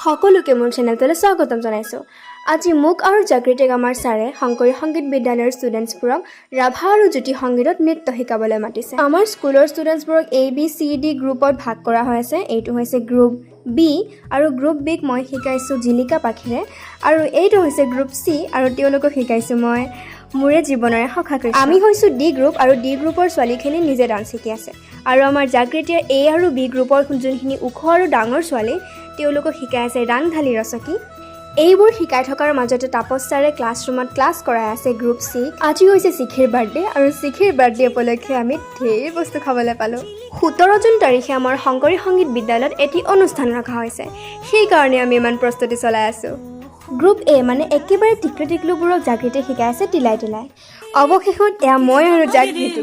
সকলোকে মোৰ চেনেলটোলৈ স্বাগতম জনাইছোঁ। আজি মোক আৰু জাগৃতিক আমাৰ ছাৰে শংকৰী সংগীত বিদ্যালয়ৰ ষ্টুডেণ্টছবোৰক ৰাভা আৰু জ্যোতি সংগীতত নৃত্য শিকাবলৈ মাতিছে। আমাৰ স্কুলৰ ষ্টুডেণ্টছবোৰক ABCD গ্ৰুপত ভাগ কৰা হৈ আছে। এইটো হৈছে গ্ৰুপ B আৰু গ্ৰুপ Bক মই শিকাইছোঁ জিলিকা পাখিৰে, আৰু এইটো হৈছে গ্ৰুপ C আৰু তেওঁলোকক শিকাইছোঁ মই মোৰে জীৱনৰে সখা কৃষ্ণ। আমি হৈছোঁ D গ্ৰুপ আৰু D গ্ৰুপৰ ছোৱালীখিনি নিজে ডান্স শিকি আছে, আৰু আমাৰ জাগৃতিয়ে A আৰু B গ্ৰুপৰ যোনখিনি ওখ আৰু ডাঙৰ ছোৱালী তেওঁলোকক শিকাই আছে ৰাংঢালী ৰচকী। এইবোৰ শিকাই থকাৰ মাজতে তাপস ছাৰে ক্লাছৰুমত ক্লাছ কৰাই আছে গ্ৰুপ C। আজি হৈছে চিখিৰ বাৰ্থডে, আৰু চিখিৰ বাৰ্থডে উপলক্ষে আমি ঢেৰ বস্তু খাবলৈ পালোঁ। 17 জুন তাৰিখে আমাৰ শংকৰী সংগীত বিদ্যালয়ত এটি অনুষ্ঠান ৰখা হৈছে, সেইকাৰণে আমি ইমান প্ৰস্তুতি চলাই আছোঁ। গ্ৰুপ A মানে একেবাৰে টিকলু টিকলুবোৰক জাগৃতিয়ে শিকাই আছে তিলাই তিলাই। অৱশেষত এয়া মই আৰু জাগৃতি।